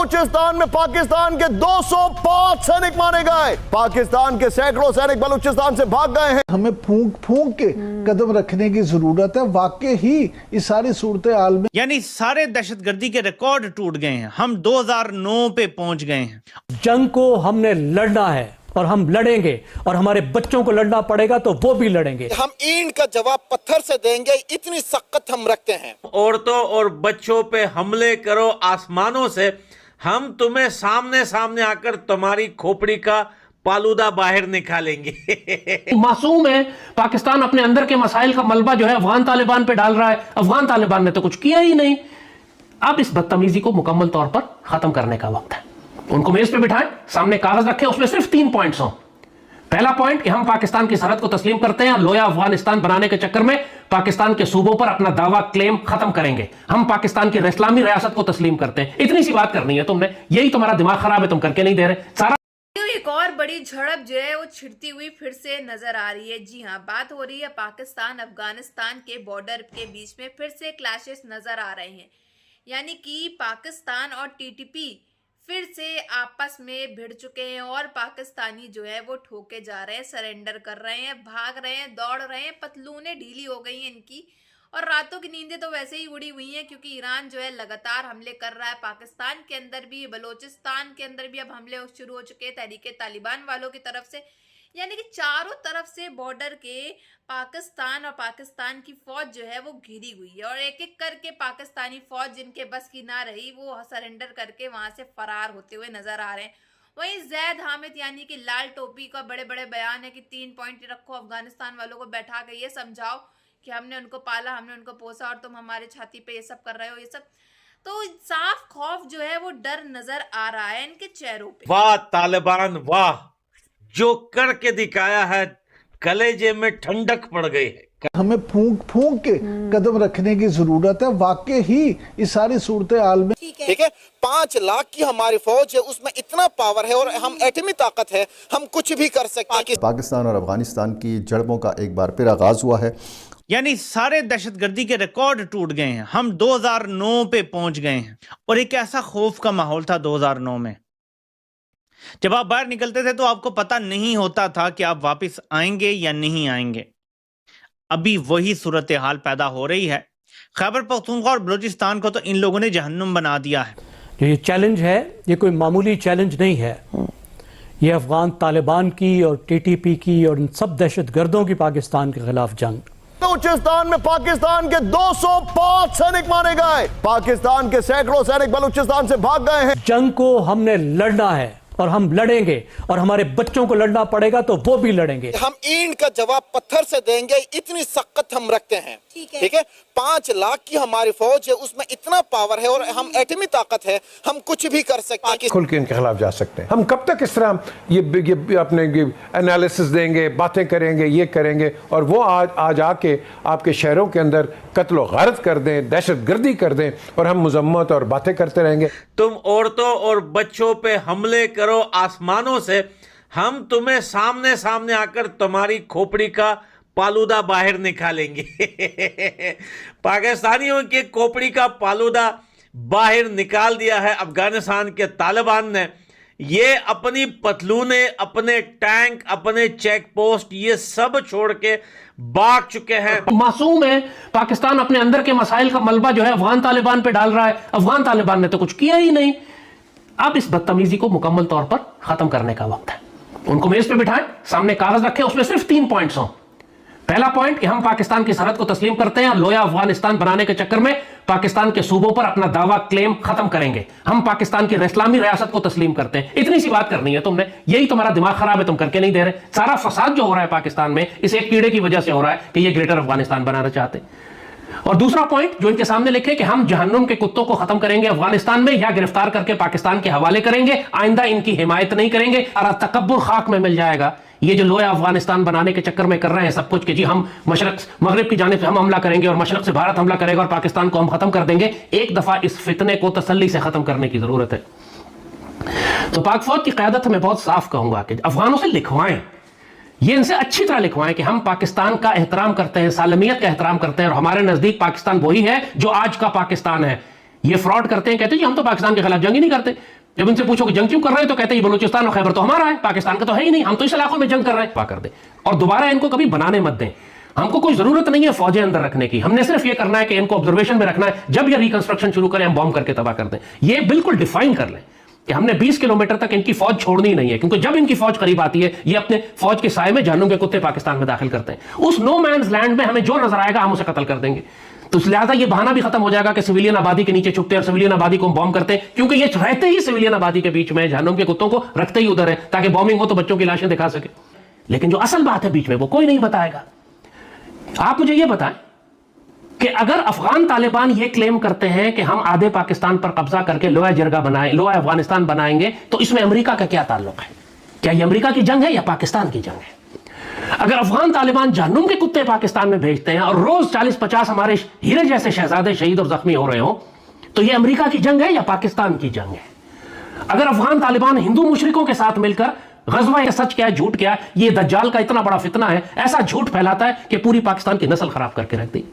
बलूचिस्तान में पाकिस्तान के 205 सैनिक मारे गए। पाकिस्तान के सैकड़ों सैनिक बलूचिस्तान से भाग गए हैं। हमें फूंक फूंक के कदम रखने की जरूरत है। वाकई ही इस सारी सूरत हाल में यानी सारे दहशतगर्दी के रिकॉर्ड टूट गए हैं। हम 2009 पे पहुंच गए हैं। जंग को हमने लड़ना है और हम लड़ेंगे, और हमारे बच्चों को लड़ना पड़ेगा तो वो भी लड़ेंगे। हम ईंट का जवाब पत्थर से देंगे, इतनी सख्त हम रखते हैं। औरतों और बच्चों पे हमले करो आसमानों से, हम तुम्हें सामने सामने आकर तुम्हारी खोपड़ी का पालूदा बाहर निकालेंगे। मासूम है। पाकिस्तान अपने अंदर के मसाइल का मलबा जो है अफगान तालिबान पे डाल रहा है। अफगान तालिबान ने तो कुछ किया ही नहीं। अब इस बदतमीजी को मुकम्मल तौर पर खत्म करने का वक्त है। उनको मेज पे बिठाएं, सामने कागज रखें, उसमें सिर्फ 3 पॉइंट्स हों। पहला पॉइंट कि हम पाकिस्तान की सरहद को तस्लीम करते हैं और लोया अफगानिस्तान बनाने के चक्कर में पाकिस्तान के सूबों पर अपना दावा क्लेम खत्म करेंगे। हम पाकिस्तान की इस्लामी रियासत को तस्लीम करते हैं। इतनी सी बात करनी है तुमने, यही तुम्हारा दिमाग खराब है, तुम करके नहीं दे रहे। सारा एक और बड़ी झड़प जो है वो छिड़ती हुई फिर से नजर आ रही है। जी हाँ, बात हो रही है पाकिस्तान अफगानिस्तान के बॉर्डर के बीच में फिर से क्लैशेस नजर आ रहे हैं। यानी कि पाकिस्तान और टीटीपी फिर से आपस में भिड़ चुके हैं और पाकिस्तानी जो है वो ठोके जा रहे हैं, सरेंडर कर रहे हैं, भाग रहे हैं, दौड़ रहे हैं। पतलूनें ढीली हो गई हैं इनकी, और रातों की नींदें तो वैसे ही उड़ी हुई हैं, क्योंकि ईरान जो है लगातार हमले कर रहा है। पाकिस्तान के अंदर भी, बलोचिस्तान के अंदर भी अब हमले शुरू हो चुके हैं तहरीके तालिबान वालों की तरफ से। यानी कि चारों तरफ से बॉर्डर के पाकिस्तान और पाकिस्तान की फौज जो है वो घिरी हुई है, और एक एक करके पाकिस्तानी फौज जिनके बस की ना रही वो सरेंडर करके वहां से फरार होते हुए नजर आ रहे हैं। वहीं जैद हामिद यानी कि लाल टोपी का बड़े बड़े बयान है कि 3 पॉइंट रखो, अफगानिस्तान वालों को बैठा के ये समझाओ कि हमने उनको पाला, हमने उनको पोसा, और तुम हमारे छाती पे ये सब कर रहे हो। ये सब तो साफ खौफ जो है वो डर नजर आ रहा है इनके चेहरों पे। वाह तालिबान वाह, जो करके दिखाया है, कलेजे में ठंडक पड़ गई है। हमें फूंक फूंक के कदम रखने की जरूरत है। वाकई ही इस सारी सूरत हाल में ठीक है, 5 लाख की हमारी फौज है, उसमें इतना पावर है और हम एटमी ताकत है, हम कुछ भी कर सकते हैं। पाकिस्तान और अफगानिस्तान की जड़पों का एक बार फिर आगाज हुआ है। यानी सारे दहशतगर्दी के रिकॉर्ड टूट गए हैं। हम 2009 पे पहुंच गए हैं, और एक ऐसा खौफ का माहौल था 2009 में। जब आप बाहर निकलते थे तो आपको पता नहीं होता था कि आप वापस आएंगे या नहीं आएंगे। अभी वही सूरत हाल पैदा हो रही है। खैबर पख्तूनख्वा और बलूचिस्तान को तो इन लोगों ने जहन्नुम बना दिया है। जो ये चैलेंज है, ये कोई मामूली चैलेंज नहीं है। ये अफगान तालिबान की और टीटीपी की और इन सब दहशतगर्दों की पाकिस्तान के खिलाफ जंग। बलूचिस्तान में पाकिस्तान के 205 सैनिक मारे गए। पाकिस्तान के सैकड़ों सैनिक बलूचिस्तान से भाग गए हैं। जंग को हमने लड़ना है और हम लड़ेंगे, और हमारे बच्चों को लड़ना पड़ेगा तो वो भी लड़ेंगे। हम ईंट का जवाब पत्थर से देंगे, इतनी सख्त हम रखते हैं। ठीक है, 5 लाख की हमारी फौज है, उसमें इतना पावर है और हम एटमी ताकत है, हम कुछ भी कर सकते हैं। खुल के इनके खिलाफ जा सकते हैं। हम कब तक इस तरह ये अपने एनालिसिस देंगे, बातें करेंगे, ये करेंगे, और वो आज आके आपके शहरों के अंदर कत्ल गारत कर दें, दहशतगर्दी कर दें, और हम मजम्मत और बातें करते रहेंगे। तुम औरतों और बच्चों पे हमले करो आसमानों से, हम तुम्हें सामने सामने आकर तुम्हारी खोपड़ी का पालूदा बाहर निकालेंगे। पाकिस्तानियों की खोपड़ी का पालूदा बाहर निकाल दिया है अफगानिस्तान के तालिबान ने। ये अपनी पतलूने, अपने टैंक, अपने चेक पोस्ट, ये सब छोड़ के भाग चुके हैं। मासूम है। पाकिस्तान अपने अंदर के मसाइल का मलबा जो है अफगान तालिबान पे डाल रहा है। अफगान तालिबान ने तो कुछ किया ही नहीं। अब इस बदतमीजी को मुकम्मल तौर पर खत्म करने का वक्त है। उनको मेज पे बिठाएं, सामने कागज रखें, उसमें सिर्फ 3 पॉइंट्स हों। पहला पॉइंट कि हम पाकिस्तान की सरहद को तस्लीम करते हैं और लोया अफगानिस्तान बनाने के चक्कर में पाकिस्तान के सूबों पर अपना दावा क्लेम खत्म करेंगे। हम पाकिस्तान की इस्लामी रियासत को तस्लीम करते हैं। इतनी सी बात करनी है तुमने, यही तुम्हारा दिमाग खराब है, तुम करके नहीं दे रहे। सारा फसाद जो हो रहा है पाकिस्तान में, इस एक कीड़े की वजह से हो रहा है कि ये ग्रेटर अफगानिस्तान बनाना चाहते हैं। और दूसरा पॉइंट जो इनके सामने लिखे कि हम जहन्नुम के कुत्तों को खत्म करेंगे अफगानिस्तान में, या गिरफ्तार करके पाकिस्तान के हवाले करेंगे, आइंदा इनकी हिमायत नहीं करेंगे और तकब्बुर खाक में मिल जाएगा। ये जो लोया अफगानिस्तान बनाने के चक्कर में कर रहे हैं सब कुछ कि जी हम मशरक मगरिब की जानिब से हम हमला करेंगे और मशरक से भारत हमला करेगा और पाकिस्तान को हम खत्म कर देंगे। एक दफा इस फितने को तसल्ली से खत्म करने की जरूरत है। तो पाक फौज की क़यादत में बहुत साफ कहूंगा कि अफगानों से लिखवाएं, ये इनसे अच्छी तरह लिखवाएं कि हम पाकिस्तान का एहतराम करते हैं, सालमियत का एहतराम करते हैं, और हमारे नजदीक पाकिस्तान वही है जो आज का पाकिस्तान है। ये फ्रॉड करते हैं, कहते हैं जी हम तो पाकिस्तान के खिलाफ जंग ही नहीं करते। जब उनसे पूछो कि जंग क्यों कर रहे हैं तो कहते हैं बलूचिस्तान और खैबर तो हमारा है, पाकिस्तान का तो है ही नहीं, हम तो इस इलाकों में जंग कर रहे हैं। कर दे और दोबारा इनको कभी बनाने मत दें। हमको कोई जरूरत नहीं है फौजें अंदर रखने की, हमने सिर्फ ये करना है कि इनको ऑब्जर्वेशन में रखना है, जब ये रिकंस्ट्रक्शन शुरू करें हम बॉम्ब करके तबाह कर दें। ये बिल्कुल डिफाइन कर लें कि हमने 20 किलोमीटर तक इनकी फौज छोड़नी नहीं है, क्योंकि जब इनकी फौज करीब आती है ये अपने फौज के साए में जहन्नुम के कुत्ते पाकिस्तान में दाखिल करते हैं। उस नो मैन्स लैंड में हमें जो नजर आएगा हम उसे कत्ल कर देंगे। तो लिहाजा ये बहाना भी खत्म हो जाएगा कि सिविलियन आबादी के नीचे छुपते हैं और सिविलियन आबादी को बॉम्ब करते हैं, क्योंकि ये रहते ही सिविलियन आबादी के बीच में, जहन्नुम के कुत्तों को रखते ही उधर है ताकि बॉम्बिंग हो तो बच्चों की लाशें दिखा सके। लेकिन जो असल बात है बीच में वो कोई नहीं बताएगा। आप मुझे ये बताएं कि अगर अफगान तालिबान ये क्लेम करते हैं कि हम आधे पाकिस्तान पर कब्जा करके लोया जिरगा बनाए, लोया अफगानिस्तान बनाएंगे, तो इसमें अमेरिका का क्या ताल्लुक है? क्या ये अमेरिका की जंग है या पाकिस्तान की जंग है? अगर अफगान तालिबान जहन्नुम के कुत्ते पाकिस्तान में भेजते हैं और रोज 40-50 हमारे हीरे जैसे शहजादे शहीद और जख्मी हो रहे हो, तो यह अमेरिका की जंग है या पाकिस्तान की जंग है? अगर अफगान तालिबान हिंदू मुशरिकों के साथ मिलकर गज़वा है, सच क्या है झूठ क्या है, ये दज्जाल का इतना बड़ा फितना है, ऐसा झूठ फैलाता है कि पूरी पाकिस्तान की नस्ल खराब करके रख दी।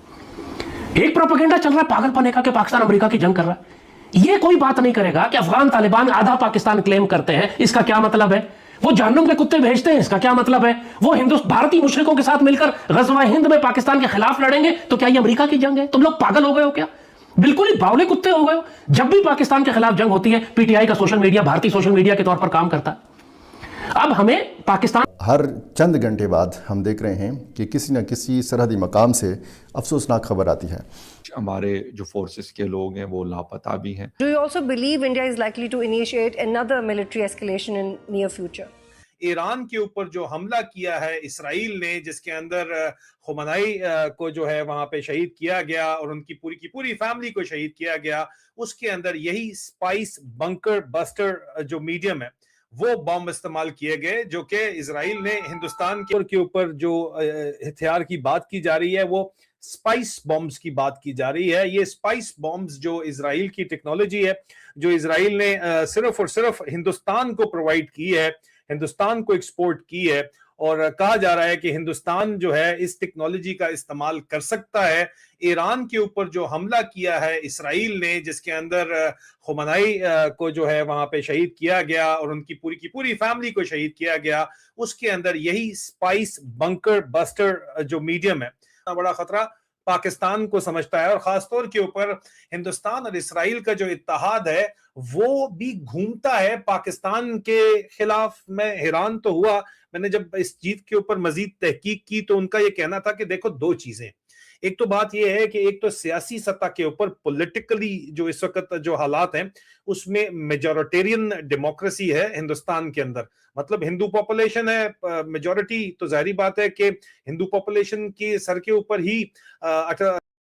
एक प्रोपेगेंडा चल रहा है पागलपने का कि पाकिस्तान अमेरिका की जंग कर रहा है। ये कोई बात नहीं करेगा कि अफगान तालिबान आधा पाकिस्तान क्लेम करते हैं, इसका क्या मतलब है? वो जहन्नुम के कुत्ते भेजते हैं, इसका क्या मतलब है? वो भारतीय मुशरिकों के साथ मिलकर गज़वा हिंद में पाकिस्तान के खिलाफ लड़ेंगे, तो क्या ये अमेरिका की जंग है? तुम लोग पागल हो गए हो क्या? बिल्कुल ही बावले कुत्ते हो गए हो। जब भी पाकिस्तान के खिलाफ जंग होती है पीटीआई का सोशल मीडिया भारतीय सोशल मीडिया के तौर पर काम करता है। अब हमें पाकिस्तान हर चंद घंटे बाद हम देख रहे हैं कि किसी न किसी सरहदी मकाम से अफसोसनाक खबर आती है। हमारे जो फोर्सेस के लोग हैं वो लापता भी हैं। Do you also believe India is likely to initiate another military escalation in near future? Iran के ऊपर जो हमला किया है इसराइल ने, जिसके अंदर खुमनाई को जो है वहां पे शहीद किया गया और उनकी पूरी की पूरी फैमिली को शहीद किया गया, उसके अंदर यही स्पाइस बंकर बस्टर जो मीडियम है वो बॉम्ब इस्तेमाल किए गए, जो कि इसराइल ने हिंदुस्तान के ऊपर जो हथियार की बात की जा रही है वो स्पाइस बॉम्ब्स की बात की जा रही है। ये स्पाइस बॉम्ब्स जो इसराइल की टेक्नोलॉजी है, जो इसराइल ने सिर्फ और सिर्फ हिंदुस्तान को प्रोवाइड की है, हिंदुस्तान को एक्सपोर्ट की है, और कहा जा रहा है कि हिंदुस्तान जो है इस टेक्नोलॉजी का इस्तेमाल कर सकता है। ईरान के ऊपर जो हमला किया है इसराइल ने, जिसके अंदर खुमनाई को जो है वहां पे शहीद किया गया और उनकी पूरी की पूरी फैमिली को शहीद किया गया, उसके अंदर यही स्पाइस बंकर बस्टर जो मीडियम है, बड़ा खतरा पाकिस्तान को समझता है। और खासतौर के ऊपर हिंदुस्तान और इसराइल का जो इत्तेहाद है वो भी घूमता है पाकिस्तान के खिलाफ। मैं हैरान तो हुआ, मैंने जब इस जीत के ऊपर मजीद तहकीक की तो उनका ये कहना था कि देखो दो चीजें, एक तो बात यह है कि एक तो सियासी सतह के ऊपर पॉलिटिकली जो इस वक्त जो हालात हैं उसमें मेजॉरिटेरियन डेमोक्रेसी है हिंदुस्तान के अंदर, मतलब हिंदू पॉपुलेशन है मेजॉरिटी, तो जाहिर बात है कि हिंदू पॉपुलेशन के सर के ऊपर ही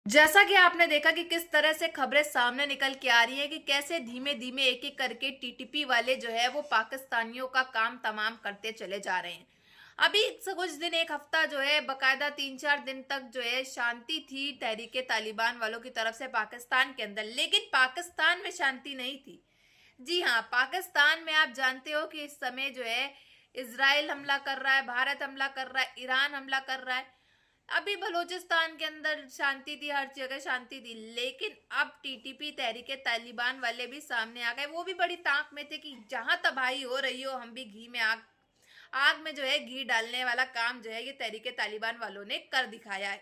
जैसा कि आपने देखा कि किस तरह से खबरें सामने निकल के आ रही है कि कैसे धीमे धीमे एक एक करके टीटीपी वाले जो है वो पाकिस्तानियों का काम तमाम करते चले जा रहे हैं। अभी कुछ दिन, एक हफ्ता जो है बकायदा 3-4 दिन तक जो है शांति थी तहरीके तालिबान वालों की तरफ से पाकिस्तान के अंदर, लेकिन पाकिस्तान में शांति नहीं थी। जी हाँ, पाकिस्तान में आप जानते हो कि इस समय जो है इजराइल हमला कर रहा है, भारत हमला कर रहा है, ईरान हमला कर रहा है। अभी बलूचिस्तान के अंदर शांति थी, हर जगह शांति थी, लेकिन अब टीटीपी तहरीके तालिबान वाले भी सामने आ गए। वो भी बड़ी ताक में थे कि जहां तबाही हो रही हो हम भी घी में आग में जो है घी डालने वाला काम जो है ये तहरीके तालिबान वालों ने कर दिखाया है।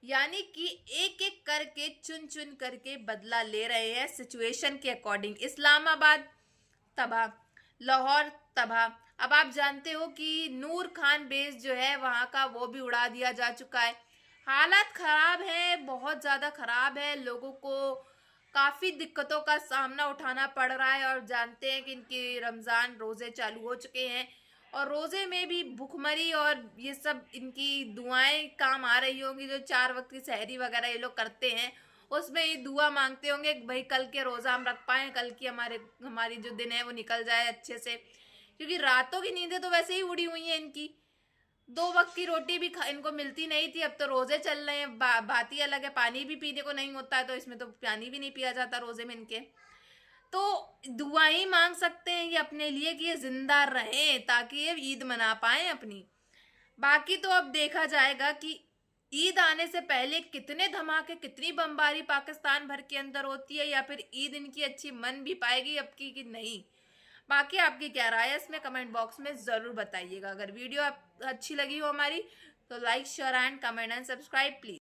यानी कि एक एक करके चुन चुन करके बदला ले रहे हैं सिचुएशन के अकॉर्डिंग। इस्लामाबाद तबाह, लाहौर तबाह, अब आप जानते हो कि नूर खान बेस जो है वहाँ का वो भी उड़ा दिया जा चुका है। हालात खराब है, बहुत ज़्यादा खराब है, लोगों को काफ़ी दिक्कतों का सामना उठाना पड़ रहा है। और जानते हैं कि इनके रमज़ान रोज़े चालू हो चुके हैं और रोज़े में भी भुखमरी और ये सब इनकी दुआएं काम आ रही होंगी। जो 4 वक्त की सहरी वगैरह ये लोग करते हैं उसमें ये दुआ मांगते होंगे कि भाई कल के रोज़ा हम रख पाएँ, कल की हमारी जो दिन है वो निकल जाए अच्छे से, क्योंकि रातों की नींदें तो वैसे ही उड़ी हुई हैं इनकी। 2 वक्त की रोटी भी इनको मिलती नहीं थी, अब तो रोज़े चल रहे हैं। बात ही अलग है, पानी भी पीने को नहीं होता है, तो इसमें तो पानी भी नहीं पिया जाता रोज़े में इनके। तो दुआ ही मांग सकते हैं ये अपने लिए कि ये जिंदा रहें ताकि ये ईद मना पाएँ अपनी। बाकी तो अब देखा जाएगा कि ईद आने से पहले कितने धमाके, कितनी बमबारी पाकिस्तान भर के अंदर होती है, या फिर ईद इनकी अच्छी मन भी पाएगी अब की कि नहीं? बाकी आपकी क्या राय है इसमें कमेंट बॉक्स में ज़रूर बताइएगा। अगर वीडियो अच्छी लगी हो हमारी तो like, share and comment and subscribe please.